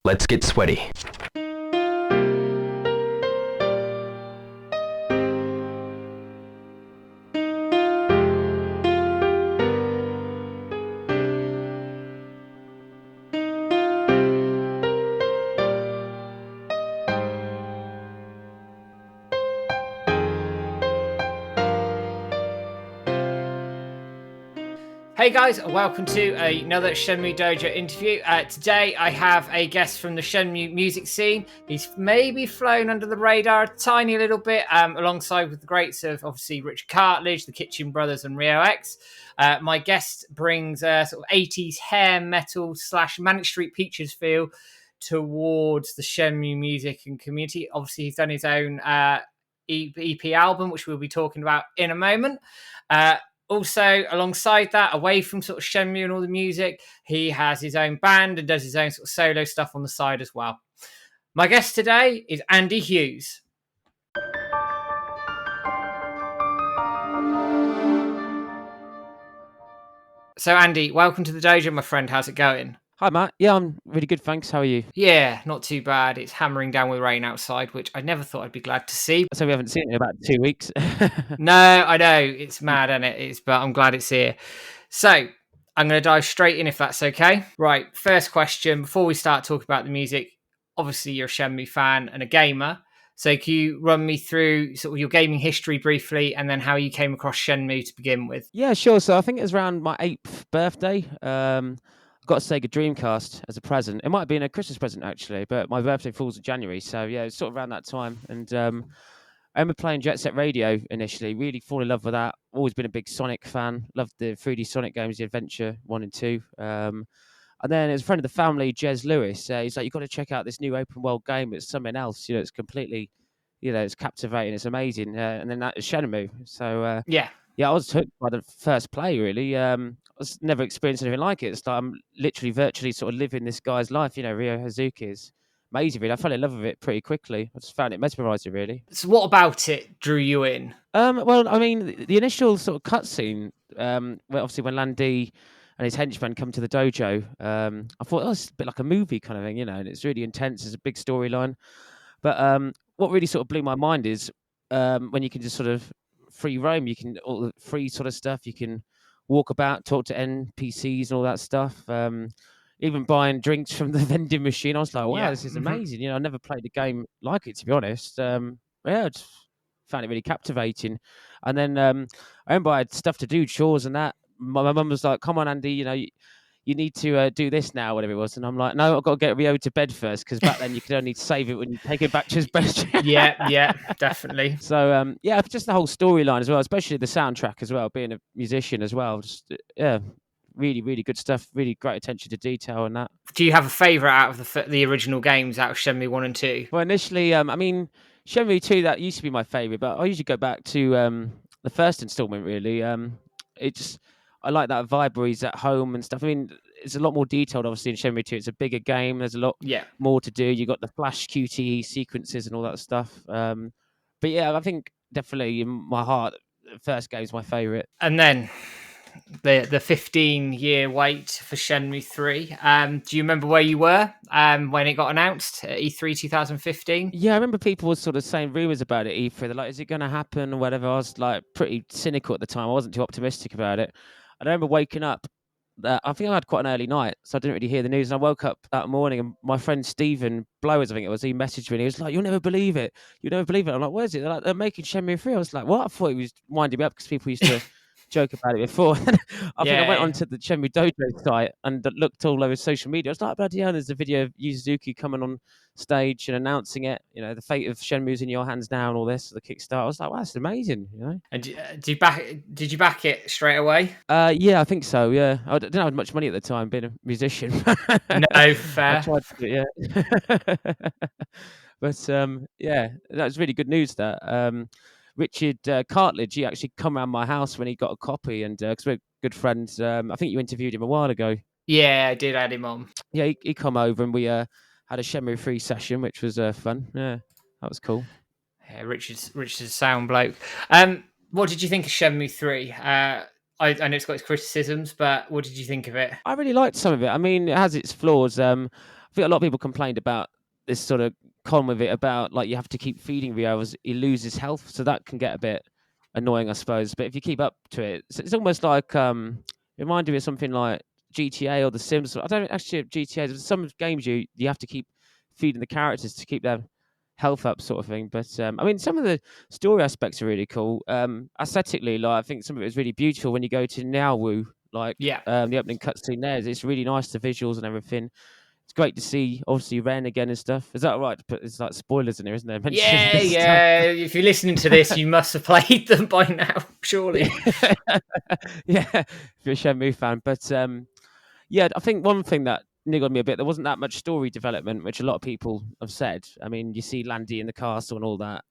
Let's get sweaty. Hey guys, welcome to another Shenmue Dojo interview. Today I have a guest from the Shenmue music scene. He's maybe flown under the radar a tiny little bit, alongside with the greats of obviously Richard Cartledge, the Kitchen Brothers and Rio X. My guest brings a sort of 80s hair metal / Manic Street Preachers feel towards the Shenmue music and community. Obviously he's done his own EP album, which we'll be talking about in a moment. Also, alongside that, away from sort of Shenmue and all the music, he has his own band and does his own sort of solo stuff on the side as well. My guest today is Andy Hughes. So, Andy, welcome to the dojo, my friend. How's it going? Hi, Matt. Yeah, I'm really good, thanks. How are you? Yeah, not too bad. It's hammering down with rain outside, which I never thought I'd be glad to see. So we haven't seen it in about 2 weeks. No, I know. It's mad, isn't it? But I'm glad it's here. So, I'm going to dive straight in if that's okay. Right, first question. Before we start talking about the music, obviously you're a Shenmue fan and a gamer. So can you run me through sort of your gaming history briefly and then how you came across Shenmue to begin with? Yeah, sure. So I think it was around my 8th birthday. I got a Sega Dreamcast as a present. It might have been a Christmas present, actually, but my birthday falls in January. So yeah, it's sort of around that time. And I remember playing Jet Set Radio initially, really fall in love with that. Always been a big Sonic fan. Loved the 3D Sonic games, the Adventure 1 and 2. And then as a friend of the family, Jez Lewis, he's like, you've got to check out this new open world game. It's something else. It's completely, it's captivating. It's amazing. And then that is Shenmue. So Yeah, I was hooked by the first play, really. I was never experienced anything like it. It's like I'm literally virtually sort of living this guy's life, Ryo Hazuki is amazing, really. I fell in love with it pretty quickly. I just found it mesmerizing, really. So what about it drew you in? Well, I mean, the initial sort of cutscene, well, obviously when Landy and his henchmen come to the dojo, I thought, it's a bit like a movie kind of thing, and it's really intense. It's a big storyline. But what really sort of blew my mind is when you can just sort of free roam, you can all the free sort of stuff. You can walk about, talk to NPCs and all that stuff. Even buying drinks from the vending machine. I was like, wow, this is amazing. I never played a game like it, to be honest. I just found it really captivating. And then I remember I had stuff to do, chores and that. My mum was like, come on, Andy, you need to do this now, whatever it was. And I'm like, no, I've got to get Rio to bed first, because back then you could only save it when you take it back to his bed. Yeah, definitely. So, just the whole storyline as well, especially the soundtrack as well, being a musician as well. Just, really, really good stuff. Really great attention to detail and that. Do you have a favourite out of the original games, out of Shenmue 1 and 2? Well, initially, Shenmue 2, that used to be my favourite, but I usually go back to the first installment, really. I like that vibe where he's at home and stuff. I mean, it's a lot more detailed, obviously, in Shenmue 2. It's a bigger game. There's a lot more to do. You got the flash QTE sequences and all that stuff. But yeah, I think definitely in my heart, the first game is my favourite. And then the 15-year wait for Shenmue 3. Do you remember where you were when it got announced at E3 2015? Yeah, I remember people were sort of saying rumours about it, E3. They're like, is it going to happen or whatever? I was like pretty cynical at the time. I wasn't too optimistic about it. And I remember waking up, I think I had quite an early night, so I didn't really hear the news. And I woke up that morning and my friend Stephen Blowers, I think it was, he messaged me and he was like, you'll never believe it. You'll never believe it. I'm like, what is it? They're like, they're making Shenmue 3. I was like, what? I thought he was winding me up because people used to joke about it before. think I went onto the Shenmue Dojo site and looked all over social media. I was like, bloody hell, there's a video of Yu Suzuki coming on stage and announcing it. The fate of Shenmue's in your hands now and all this, the Kickstarter. I was like, wow, that's amazing. And did you back it straight away? Yeah, I think so. Yeah, I didn't have much money at the time, being a musician. No, fair. I tried to do it, yeah. But that was really good news. That Richard Cartledge, he actually come around my house when he got a copy, and because we're good friends, I think you interviewed him a while ago. Yeah, I did add him on. Yeah, he come over and we had a Shenmue 3 session, which was fun. Yeah, that was cool. Yeah, Richard's a sound bloke. What did you think of Shenmue 3? I know it's got its criticisms, but what did you think of it? I really liked some of it. I mean, it has its flaws. I think a lot of people complained about this sort of con with it about like you have to keep feeding Rio as he loses health, so that can get a bit annoying, I suppose. But if you keep up to it, it's almost like it reminded me of something like GTA or The Sims. I don't actually have GTA. There's some games you have to keep feeding the characters to keep their health up, sort of thing. But I mean, some of the story aspects are really cool. Aesthetically, like I think some of it is really beautiful when you go to Naowu, like Yeah. the opening cutscene there. It's really nice, the visuals and everything. It's great to see, obviously, Ren again and stuff. Is that all right? But it's like spoilers in there, isn't there? Mentioning Yeah, this stuff. yeah. If you're listening to this, you must have played them by now, surely. Yeah, if you're a Shenmue fan. But yeah, I think one thing that niggled me a bit, there wasn't that much story development, which a lot of people have said. I mean, you see Landy in the castle and all that,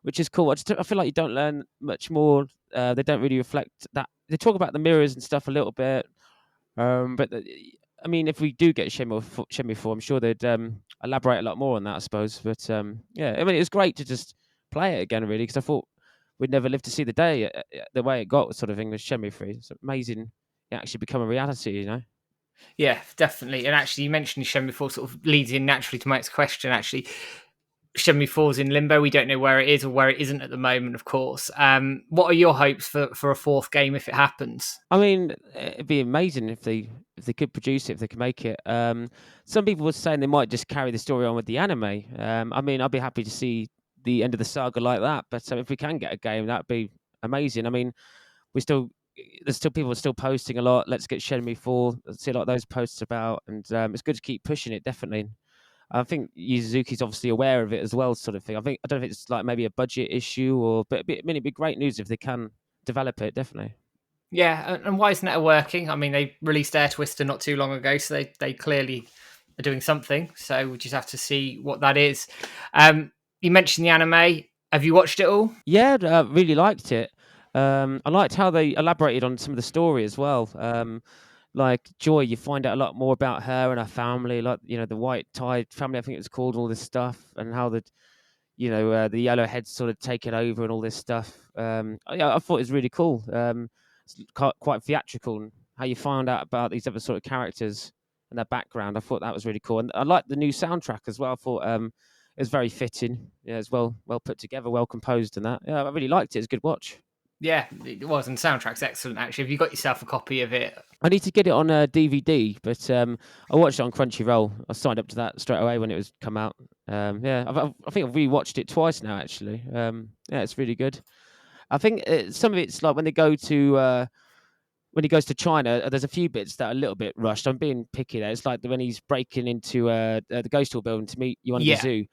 which is cool. I feel like you don't learn much more. They don't really reflect that. They talk about the mirrors and stuff a little bit, but I mean, if we do get Shenmue 4, I'm sure they'd elaborate a lot more on that, I suppose. But yeah, I mean, it was great to just play it again, really, because I thought we'd never live to see the day the way it got, sort of thing, with Shenmue 3. It's amazing it actually become a reality, you know? Yeah, definitely. And actually, you mentioned Shenmue 4 sort of leads in naturally to my next question, actually. Shenmue 4's in limbo. We don't know where it is or where it isn't at the moment, of course. What are your hopes for a fourth game if it happens? I mean, it'd be amazing if they could produce it, if they could make it. Some people were saying they might just carry the story on with the anime. I mean, I'd be happy to see the end of the saga like that. But if we can get a game, that'd be amazing. I mean, we still there's still people are still posting a lot. Let's get Shenmue 4. Let's see a lot of those posts about, and it's good to keep pushing it. Definitely. I think Yuzuki's obviously aware of it as well, sort of thing. I don't know if it's like maybe a budget issue or, but I mean, it'd be great news if they can develop it. Definitely. Yeah, and why isn't it working? I mean, they released Air Twister not too long ago, so they clearly are doing something. So we just have to see what that is. You mentioned the anime. Have you watched it all? Yeah, really liked it. I liked how they elaborated on some of the story as well. Like Joy, you find out a lot more about her and her family, like the White Tide family, I think it was called, all this stuff, and how the yellow heads sort of taken over and all this stuff. Yeah, I thought it was really cool. It's quite theatrical, and how you find out about these other sort of characters and their background. I thought that was really cool, and I liked the new soundtrack as well. I thought it was very fitting. Yeah, it's well put together, well composed, and that. Yeah, I really liked it. It's a good watch. Yeah, it was, and the soundtrack's excellent. Actually, have you got yourself a copy of it? I need to get it on DVD, but I watched it on Crunchyroll. I signed up to that straight away when it was come out. Yeah, I think I've rewatched it twice now. Actually, yeah, it's really good. I think some of it's like when they go to when he goes to China. There's a few bits that are a little bit rushed. I'm being picky there. It's like when he's breaking into the Ghost Hall building to meet Yuan Yeah. Zoo.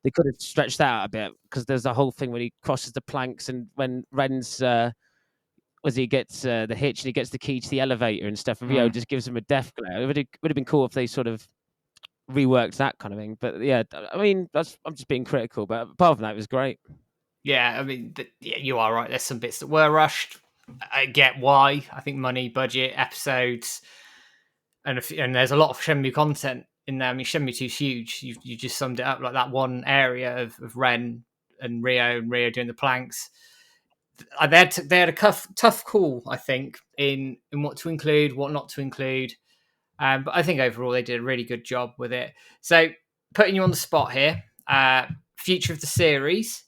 They could have stretched that out a bit because there's a whole thing when he crosses the planks and when Ren's as he gets the hitch and he gets the key to the elevator and stuff, and Rio just gives him a death glare. It would have been cool if they sort of reworked that kind of thing. But yeah, I mean, I'm just being critical, but apart from that, it was great. Yeah, I mean, yeah, you are right. There's some bits that were rushed. I get why. I think money, budget, episodes, and there's a lot of Shenmue content in there. I mean, Shenmue 2 is huge. You just summed it up, like that one area of Ren and Rio doing the planks. They had a tough call, I think, in what to include, what not to include. But I think overall they did a really good job with it. So putting you on the spot here, future of the series.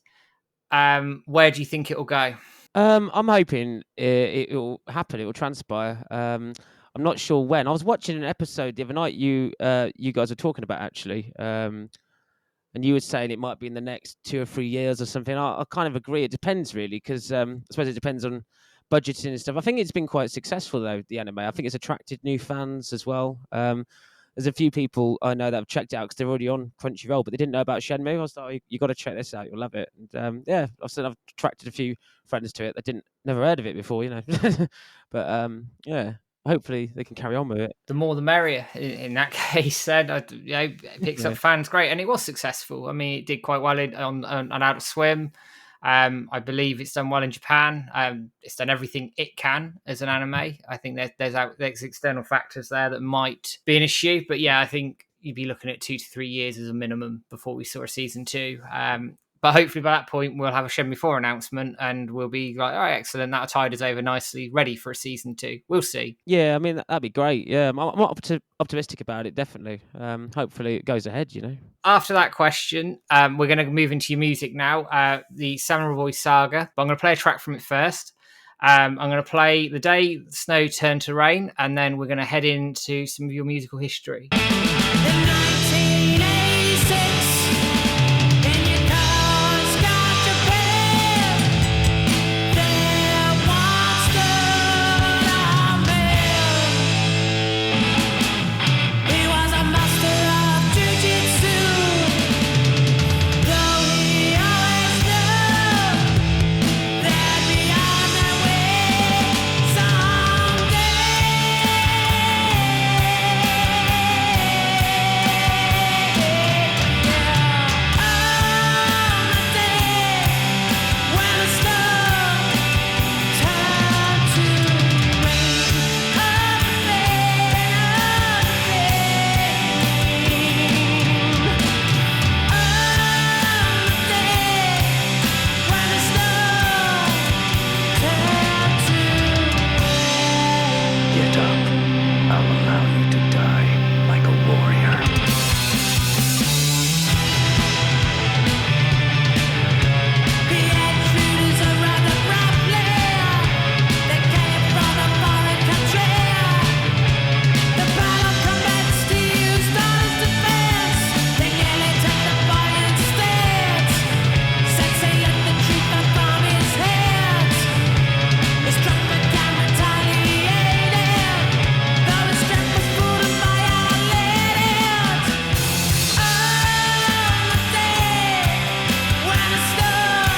Where do you think it will go? I'm hoping it will happen. It will transpire. I'm not sure when. I was watching an episode the other night. You guys were talking about actually. And you were saying it might be in the next 2 or 3 years or something. I kind of agree. It depends really, because I suppose it depends on budgeting and stuff. I think it's been quite successful though, the anime. I think it's attracted new fans as well. There's a few people I know that have checked it out because they're already on Crunchyroll, but they didn't know about Shenmue. I was like, you got to check this out. You'll love it. And yeah, I've attracted a few friends to it that didn't never heard of it before. But yeah, hopefully they can carry on with it. The more the merrier in that case. Then it picks up Yeah. fans, great, and it was successful. I mean, it did quite well on Adult Swim. I believe it's done well in Japan. It's done everything it can as an anime. I think there's external factors there that might be an issue, but yeah, I think you'd be looking at 2 to 3 years as a minimum before we saw a season 2. But hopefully by that point we'll have a Shenmue 4 announcement and we'll be like, all right, excellent, that'll tide us over nicely, ready for a season 2. We'll see. Yeah, I mean that'd be great. Yeah, I'm optimistic about it. Definitely. Hopefully it goes ahead. After that question, we're going to move into your music now. The Samurai Boy Saga. But I'm going to play a track from it first. I'm going to play The Day the Snow Turned to Rain, and then we're going to head into some of your musical history. In 1986, in your car's got your bed, there once stood a man. He was a master of jiu-jitsu, though he always knew that beyond that way Get up. I'll allow you to die like a warrior. The intruders around the player. They came from a foreign country. The battle commenced to use that as defense. They nearly took the body instead. Sensei let the truth out from his hands. He struck the down retaliated. Though his strength was fooled by our ladies. On the day when the snow turned to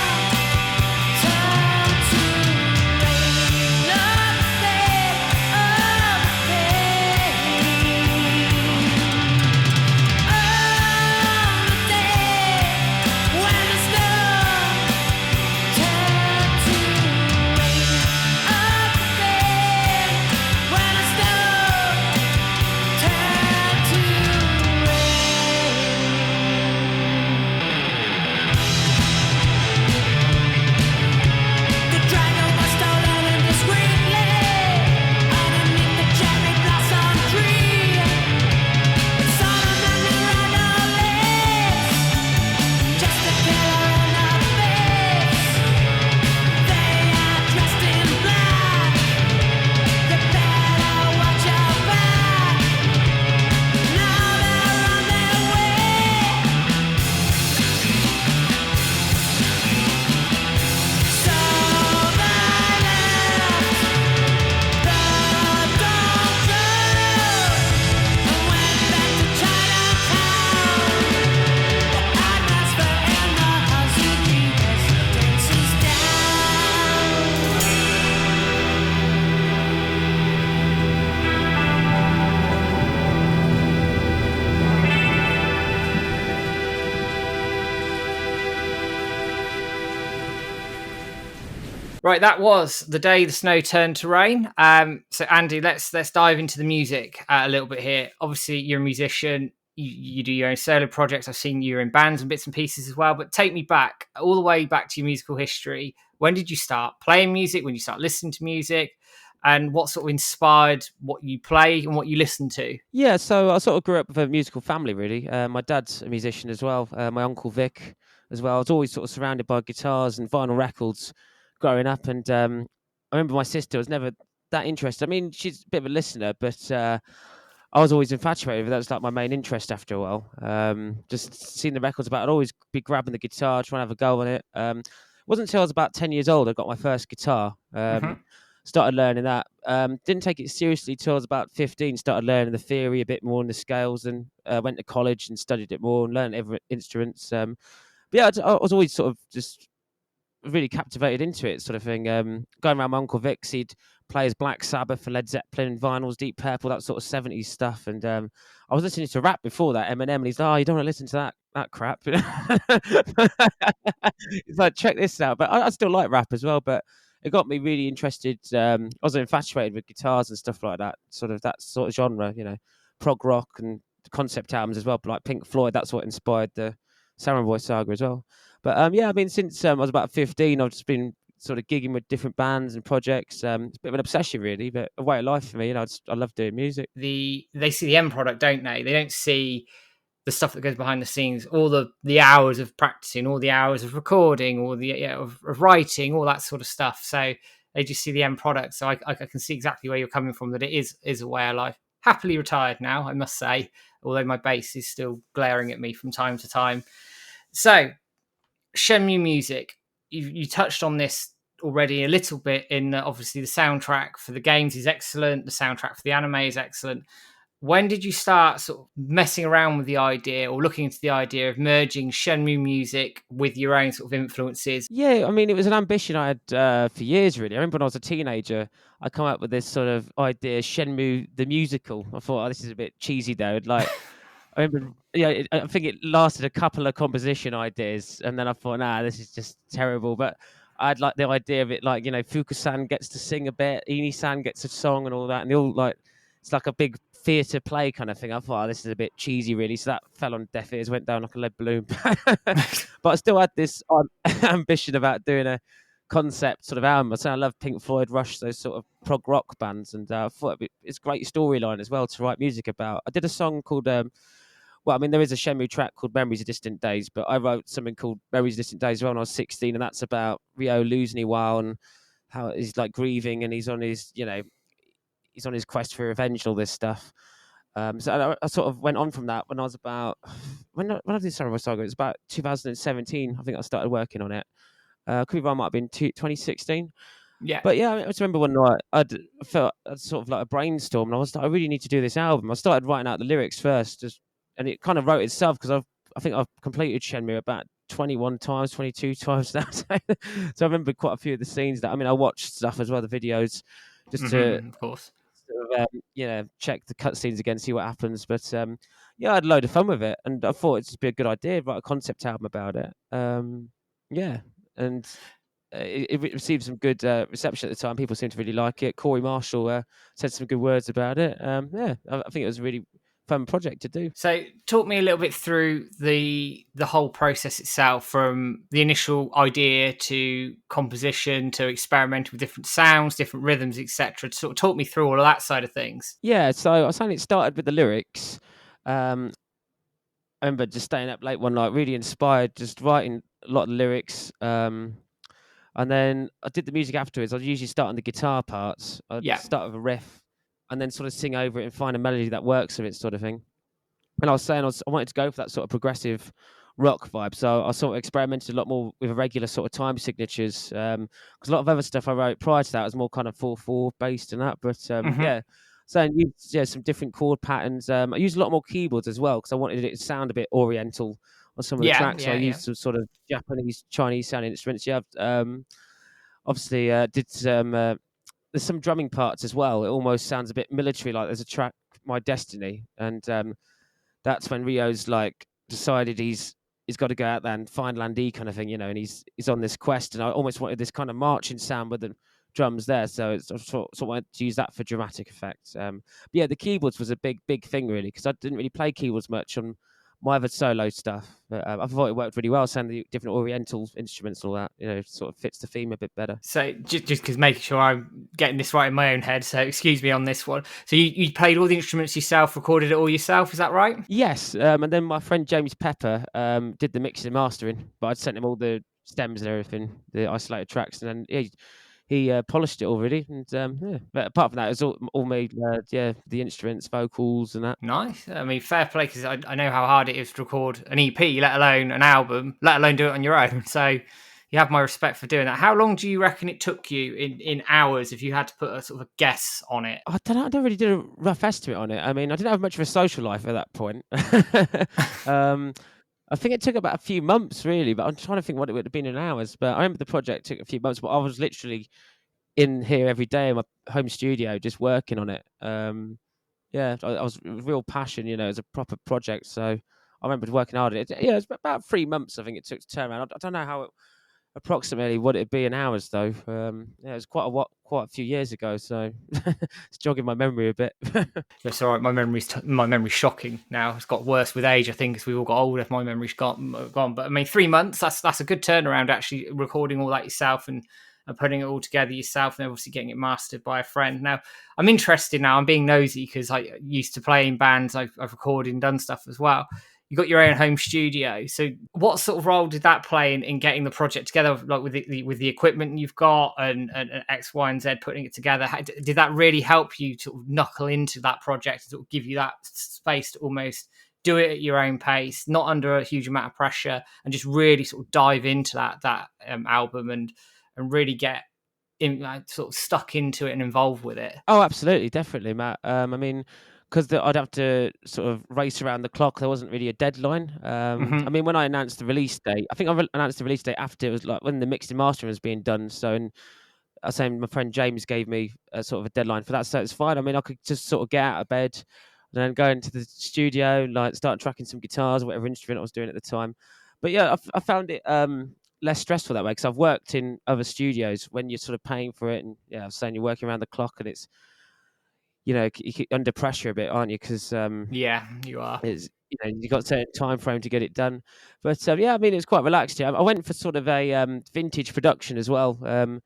rain, the dragon was stolen indiscreetly underneath the cherry blossom tree. It saw the men who ran our lips, just a killer in the face. They are dressed in black. You better watch your back. Now they're on their way. So they left the dojo and went back to Chinatown. The atmosphere in the Hazuki residence is Right, that was The Day the Snow Turned to Rain. So Andy, let's dive into the music a little bit here. Obviously, you're a musician. You do your own solo projects. I've seen you in bands and bits and pieces as well. But take me back, all the way back to your musical history. When did you start playing music? When did you start listening to music? And what sort of inspired what you play and what you listen to? Yeah, so I sort of grew up with a musical family, really. My dad's a musician as well. My uncle Vic as well. I was always sort of surrounded by guitars and vinyl records growing up. And I remember my sister was never that interested. I mean, she's a bit of a listener, but I was always infatuated with that. That was like my main interest after a while. Just seeing the records about it, I'd always be grabbing the guitar, trying to have a go on it. It wasn't until I was about 10 years old I got my first guitar. Started learning that. Didn't take it seriously till I was about 15. Started learning the theory a bit more and the scales, and went to college and studied it more and learned every instruments. But yeah, I was always sort of just really captivated into it, sort of thing. Going around my Uncle Vic's, he'd play his Black Sabbath for Led Zeppelin, vinyls, Deep Purple, that sort of 70s stuff. And I was listening to rap before that, Eminem, and he's like, oh, you don't want to listen to that crap. He's like, check this out. But I still like rap as well, but it got me really interested. I was infatuated with guitars and stuff like that sort of genre, prog rock and concept albums as well, like Pink Floyd. That's what inspired the Samurai Boy Saga as well. But yeah, I mean, since I was about 15, I've just been sort of gigging with different bands and projects. It's a bit of an obsession, really, but a way of life for me. I love doing music. They see the end product, don't they? They don't see the stuff that goes behind the scenes, all the hours of practicing, all the hours of recording, all the of writing, all that sort of stuff. So they just see the end product. So I can see exactly where you're coming from. That it is a way of life. Happily retired now, I must say, although my bass is still glaring at me from time to time. So Shenmue music, you touched on this already a little bit in obviously the soundtrack for the games is excellent, the soundtrack for the anime is excellent. When did you start sort of messing around with the idea or looking into the idea of merging Shenmue music with your own sort of influences? Yeah, I mean, it was an ambition I had for years, really. I remember when I was a teenager, I come up with this sort of idea, Shenmue the musical. I thought, oh, this is a bit cheesy, though. Like, I remember, yeah, I think it lasted a couple of composition ideas, and then I thought, nah, this is just terrible. But I had like the idea of it, like, Fukusan gets to sing a bit, Ini-san gets a song and all that, and they all like, it's like a big theatre play kind of thing. I thought, oh, this is a bit cheesy, really. So that fell on deaf ears, went down like a lead balloon. But I still had this ambition about doing a concept sort of album. I say I love Pink Floyd, Rush, those sort of prog rock bands, and I thought it's a great storyline as well to write music about. I did a song called well, I mean, there is a Shenmue track called Memories of Distant Days, but I wrote something called Memories of Distant Days when I was 16, and that's about Ryo losing Iwao and how he's like grieving, and he's on his, he's on his quest for revenge and all this stuff. So I sort of went on from that when I was about, when I did Samurai Saga, it was about 2017, I think I started working on it. Could be wrong, might have been 2016. Yeah. But yeah, I just remember one night I felt sort of like a brainstorm, and I was like, I really need to do this album. I started writing out the lyrics first, and it kind of wrote itself because I think I've completed Shenmue about 21 times, 22 times now. So I remember quite a few of the scenes that, I mean, I watched stuff as well, the videos, just to Of course. sort of, check the cutscenes again, see what happens. But yeah, I had a load of fun with it, and I thought it'd just be a good idea, write a concept album about it. Yeah, and it received some good reception at the time. People seemed to really like it. Corey Marshall said some good words about it. Yeah, I think it was a really fun project to do. So talk me a little bit through the whole process itself, from the initial idea to composition to experimenting with different sounds, different rhythms, etc. Sort of talk me through all of that side of things. Yeah, so I was saying it started with the lyrics. I remember just staying up late one night, really inspired, just writing a lot of lyrics. And then I did the music afterwards. I'd usually start on the guitar parts. I'd Yeah. start with a riff and then sort of sing over it and find a melody that works with it, sort of thing. And I was saying I wanted to go for that sort of progressive rock vibe. So I sort of experimented a lot more with irregular sort of time signatures. Because a lot of other stuff I wrote prior to that was more kind of 4/4 based and that. But Mhm. yeah, so I used some different chord patterns. I used a lot more keyboards as well because I wanted it to sound a bit oriental on some of the tracks. So I used some sort of Japanese, Chinese sounding instruments. Yeah, obviously did some. There's some drumming parts as well. It almost sounds a bit military. Like there's a track, My Destiny, and that's when Rio's like decided he's got to go out there and find Landy kind of thing, and he's on this quest. And I almost wanted this kind of marching sound with the drums there, so I sort of wanted to use that for dramatic effect. But yeah, the keyboards was a big thing really, because I didn't really play keyboards much on my other solo stuff. But I thought it worked really well, sounding the different Oriental instruments and all that. Sort of fits the theme a bit better. So just because making sure I'm getting this right in my own head. So excuse me on this one. So you played all the instruments yourself, recorded it all yourself. Is that right? Yes, and then my friend James Pepper did the mixing and mastering, but I'd sent him all the stems and everything, the isolated tracks, and then he polished it already. And yeah, but apart from that, it was all made. Yeah, the instruments, vocals, and that. Nice. I mean, fair play, because I know how hard it is to record an EP, let alone an album, let alone do it on your own. So you have my respect for doing that. How long do you reckon it took you in hours, if you had to put a sort of a guess on it? I don't know. I don't really did a rough estimate on it. I mean, I didn't have much of a social life at that point. I think it took about a few months, really, but I'm trying to think what it would have been in hours. But I remember the project took a few months, but I was literally in here every day in my home studio just working on it. Yeah, I was with real passion, it was a proper project. So I remember working hard at it. Yeah, it was about 3 months, I think it took to turn around. I don't know how approximately what it'd be in hours though. Yeah, it was quite a few years ago, so it's jogging my memory a bit. That's all right. My memory's shocking now. It's got worse with age, I think, as we all got older. My memory's gone. But I mean, 3 months. That's a good turnaround. Actually, recording all that yourself and putting it all together yourself, and obviously getting it mastered by a friend. Now, I'm interested. Now, I'm being nosy because I used to play in bands. I've recorded and done stuff as well. You got your own home studio. So, what sort of role did that play in getting the project together, like with the equipment you've got and X, Y, and Z, putting it together? Did that really help you to knuckle into that project, to sort of give you that space to almost do it at your own pace, not under a huge amount of pressure, and just really sort of dive into that album and really get in, like, sort of stuck into it and involved with it? Oh, absolutely, definitely, Matt. I mean, because I'd have to sort of race around the clock. There wasn't really a deadline. I mean, when I announced the release date, I think announced the release date after it was like when the mixed and mastering was being done. So, and I was saying my friend James gave me a sort of a deadline for that, so it's fine. I mean, I could just sort of get out of bed and then go into the studio, like start tracking some guitars, whatever instrument I was doing at the time. But yeah, I found it less stressful that way because I've worked in other studios when you're sort of paying for it, and yeah, I was saying you're working around the clock and it's you're under pressure a bit, aren't you? Because Yeah, you are. it's you've got a certain time frame to get it done. But yeah, I mean it's quite relaxed. Yeah, I went for sort of a vintage production as well.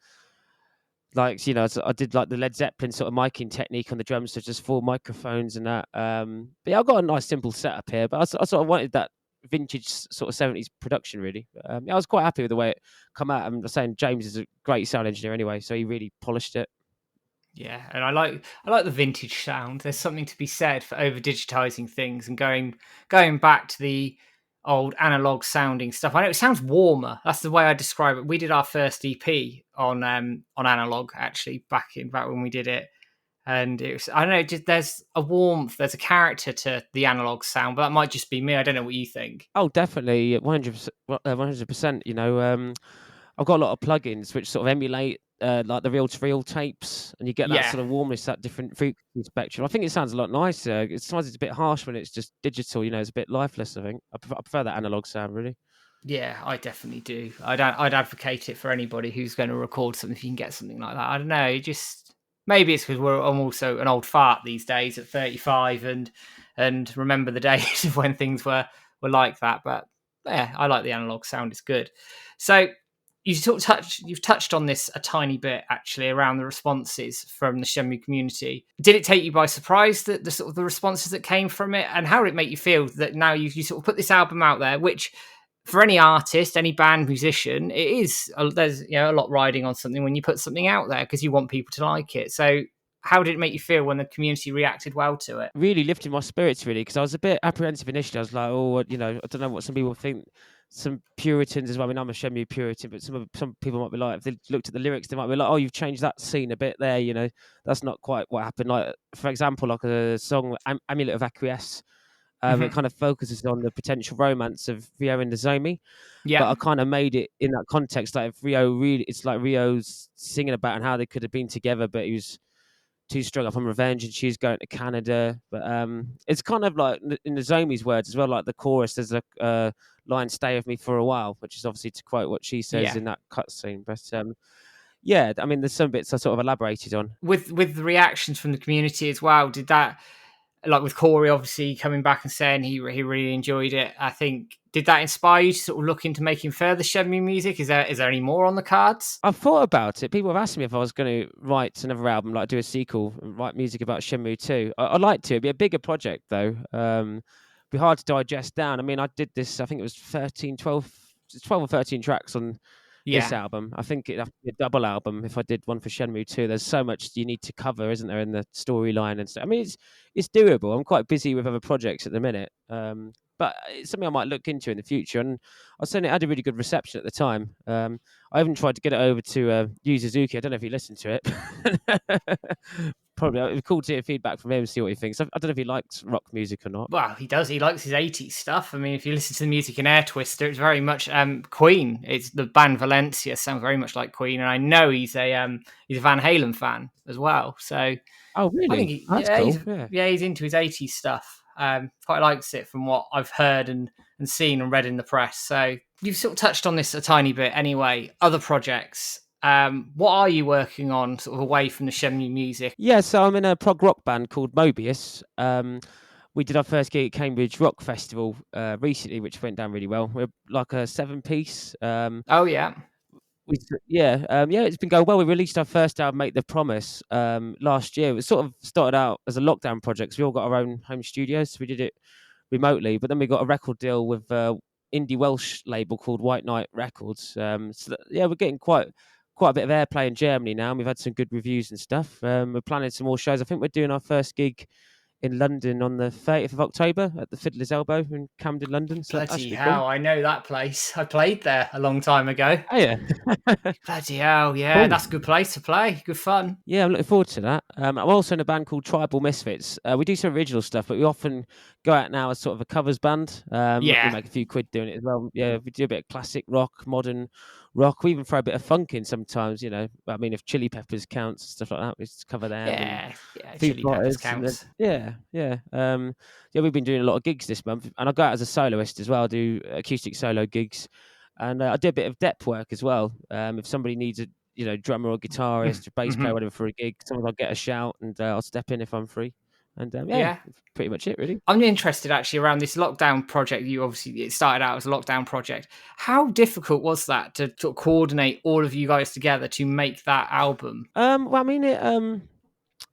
Like so I did like the Led Zeppelin sort of miking technique on the drums, so just 4 microphones and that. But yeah, I've got a nice simple setup here, but I sort of wanted that vintage sort of 70s production really. Yeah, I was quite happy with the way it come out. I'm saying James is a great sound engineer anyway, so he really polished it. Yeah, and I like the vintage sound. There's something to be said for over digitizing things and going back to the old analog sounding stuff. I know it sounds warmer. That's the way I describe it. We did our first EP on analog actually back when we did it, and it was, I don't know, just there's a warmth, there's a character to the analog sound, but that might just be me. I don't know what you think. Oh, definitely, 100%. 100%. I've got a lot of plugins which sort of emulate like the reel-to-reel tapes, and you get that Yeah, sort of warmness, that different frequency spectrum. I think it sounds a lot nicer. Sometimes it's a bit harsh when it's just digital. It's a bit lifeless. I think I prefer that analog sound really. yeah, I definitely do. I'd advocate it for anybody who's going to record something. If you can get something like that, I don't know. Just maybe it's because I'm also an old fart these days at 35, and remember the days of when things were like that. But yeah, I like the analog sound. It's good. So you've touched on this a tiny bit actually around the responses from the Shenmue community. Did it take you by surprise that the sort of the responses that came from it, and how did it make you feel that now you sort of put this album out there, which for any artist, any band, musician, it is there's a lot riding on something when you put something out there because you want people to like it. So how did it make you feel when the community reacted well to it? Really lifted my spirits really, because I was a bit apprehensive initially. I was like, oh, I don't know what some people think. Some Puritans as well. I mean, I'm a Shenmue Puritan, but some people might be like, if they looked at the lyrics, they might be like, oh, you've changed that scene a bit there. That's not quite what happened. Like, for example, like a song Amulet of Acquiesce. It kind of focuses on the potential romance of Ryo and Nozomi, but Yeah, I kind of made it in that context. Like, if Ryo really, it's like Ryo's singing about and how they could have been together, but he was too strung up on revenge and she's going to Canada. But it's kind of like in Nozomi's words as well, like the chorus, there's a line, stay with me for a while, which is obviously to quote what she says yeah. in that cutscene. But yeah, I mean, there's some bits I sort of elaborated on. With the reactions from the community as well, did that, like with Corey obviously coming back and saying he really enjoyed it, I think, did that inspire you to sort of look into making further Shenmue music? Is there any more on the cards? I've thought about it. People have asked me if I was going to write another album, like do a sequel, and write music about Shenmue 2. I'd like to. It'd be a bigger project, though. Be hard to digest down. I mean, I did this, I think it was 12 or 13 tracks on this Yeah, album. I think it'd have to be a double album if I did one for Shenmue 2. There's so much you need to cover, isn't there, in the storyline and stuff. I mean, it's doable. I'm quite busy with other projects at the minute. But it's something I might look into in the future. And I was saying it had a really good reception at the time. I even tried to get it over to Yu Suzuki. I don't know if he listened to it. Probably. It was cool to hear feedback from him, see what he thinks. I don't know if he likes rock music or not. well, he does. He likes his 80s stuff. I mean, if you listen to the music in Air Twister, it's very much Queen. It's the band Valencia sounds very much like Queen, and I know he's a Van Halen fan as well. So Oh, I think really? That's cool. Yeah. he's into his 80s stuff. Quite likes it from what I've heard and seen and read in the press. So you've sort of touched on this a tiny bit anyway. Other projects. What are you working on sort of away from the Shenmue music? Yeah, so I'm in a prog rock band called Mobius. We did our first gig at Cambridge Rock Festival recently, which went down really well. We're like a 7-piece. Oh, yeah. It's been going well. We released our first album, Make the Promise, last year. It sort of started out as a lockdown project. So we all got our own home studios, so we did it remotely. But then we got a record deal with indie Welsh label called White Knight Records. We're getting quite a bit of airplay in Germany now, and we've had some good reviews and stuff. We're planning some more shows. I think we're doing our first gig in London on the 30th of October at the Fiddler's Elbow in Camden, London. So Bloody hell, cool. I know that place. I played there a long time ago. Oh, yeah. Bloody hell, yeah, cool. That's a good place to play. Good fun. Yeah, I'm looking forward to that. I'm also in a band called Tribal Misfits. We do some original stuff, but we often go out now as sort of a covers band. We make a few quid doing it as well. Yeah, we do a bit of classic rock, modern rock. We even throw a bit of funk in sometimes, you know. I mean, if Chili Peppers counts, stuff like that, we just cover them. Yeah, Chili Peppers counts. We've been doing a lot of gigs this month, and I go out as a soloist as well. I do acoustic solo gigs, and I do a bit of dep work as well. If somebody needs a drummer or guitarist or bass player, whatever, for a gig, sometimes I'll get a shout and I'll step in if I'm free. And pretty much it, really. I'm interested actually around this lockdown project. It started out as a lockdown project. How difficult was that to sort of coordinate all of you guys together to make that album? It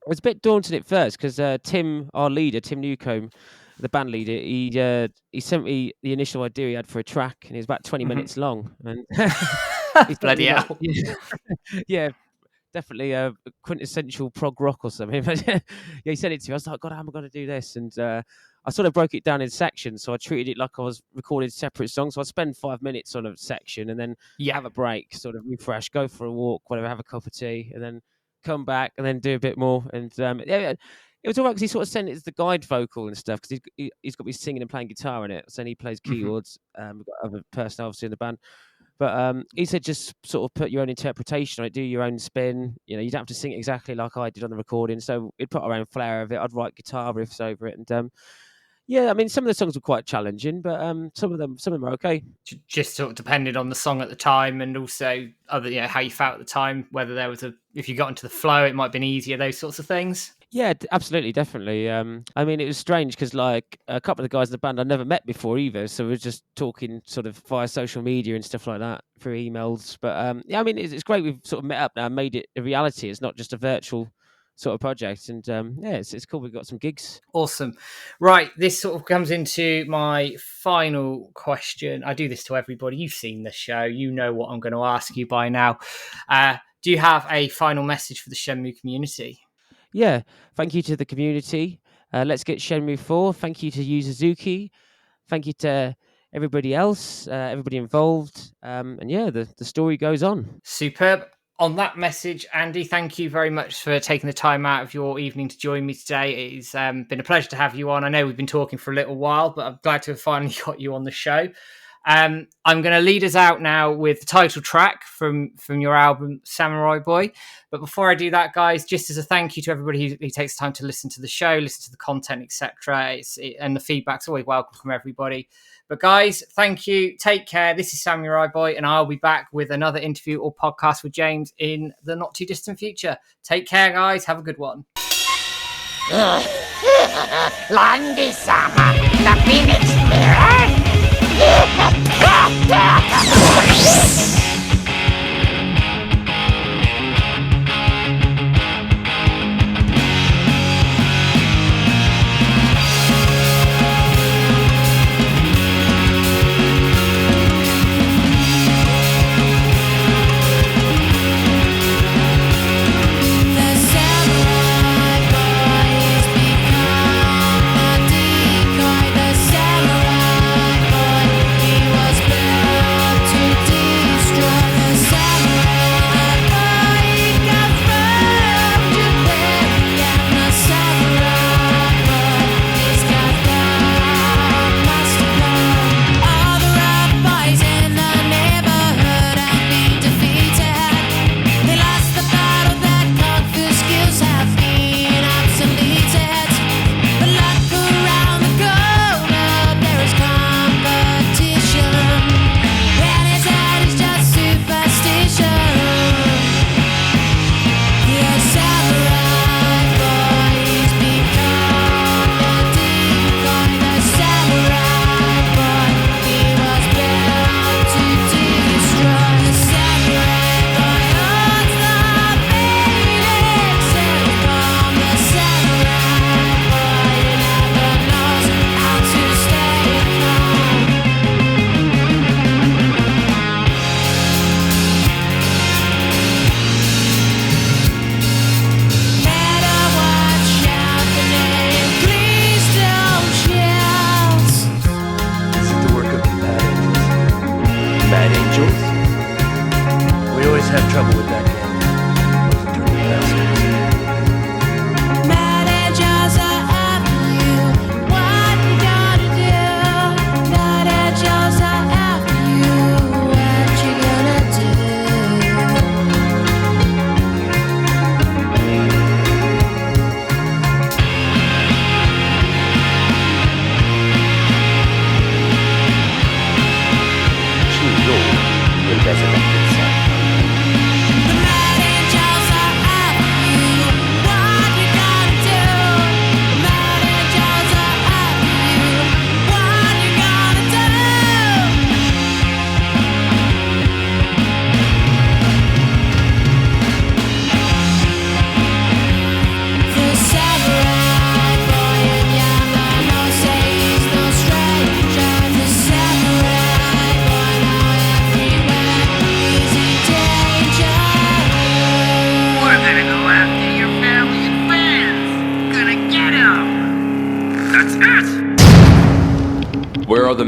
was a bit daunting at first because Tim, our leader, Tim Newcomb, the band leader, he sent me the initial idea he had for a track, and it was about 20 minutes long. And bloody hell. Yeah. Definitely a quintessential prog rock or something. He sent it to me. I was like, God, how am I going to do this? And I sort of broke it down in sections. So I treated it like I was recording separate songs. So I'd spend 5 minutes on a section and then have a break, sort of refresh, go for a walk, whatever, have a cup of tea, and then come back and then do a bit more. And it was all right because he sort of sent it as the guide vocal and stuff because he's got me singing and playing guitar in it. So then he plays keyboards. We've got other person obviously in the band. But he said just sort of put your own interpretation on it, do your own spin. You know, you don't have to sing it exactly like I did on the recording. So we'd put our own flair of it. I'd write guitar riffs over it. And some of the songs were quite challenging, but some of them are okay. Just sort of depended on the song at the time and also how you felt at the time, whether there was if you got into the flow, it might have been easier, those sorts of things. Yeah, absolutely, definitely. It was strange because like a couple of the guys in the band I'd never met before either, so we were just talking sort of via social media and stuff like that through emails. But it's great we've sort of met up now and made it a reality. It's not just a virtual sort of project, and it's cool. We've got some gigs. Awesome. Right, this sort of comes into my final question. I do this to everybody. You've seen the show. You know what I'm going to ask you by now. Do you have a final message for the Shenmue community? Yeah, thank you to the community. Let's get Shenmue 4. Thank you to Yu Suzuki. Thank you to everybody else, everybody involved. The story goes on. Superb. On that message, Andy, thank you very much for taking the time out of your evening to join me today. It's been a pleasure to have you on. I know we've been talking for a little while, but I'm glad to have finally got you on the show. I'm going to lead us out now with the title track from your album, Samurai Boy. But before I do that, guys, just as a thank you to everybody who takes time to listen to the show, listen to the content, etc. And the feedback's always welcome from everybody. But guys, thank you. Take care. This is Samurai Boy, and I'll be back with another interview or podcast with James in the not too distant future. Take care, guys. Have a good one. Landy-sama, the Phoenix Mirror. Samurai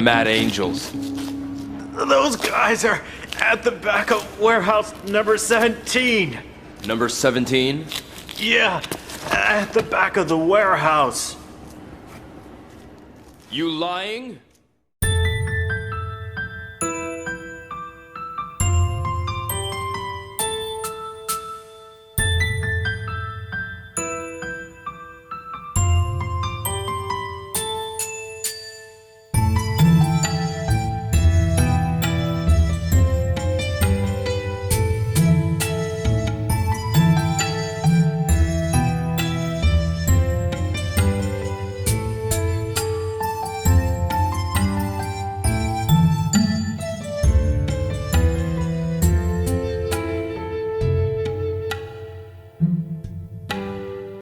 Mad Angels? Those guys are at the back of warehouse number 17. Number 17? Yeah, at the back of the warehouse. You lying?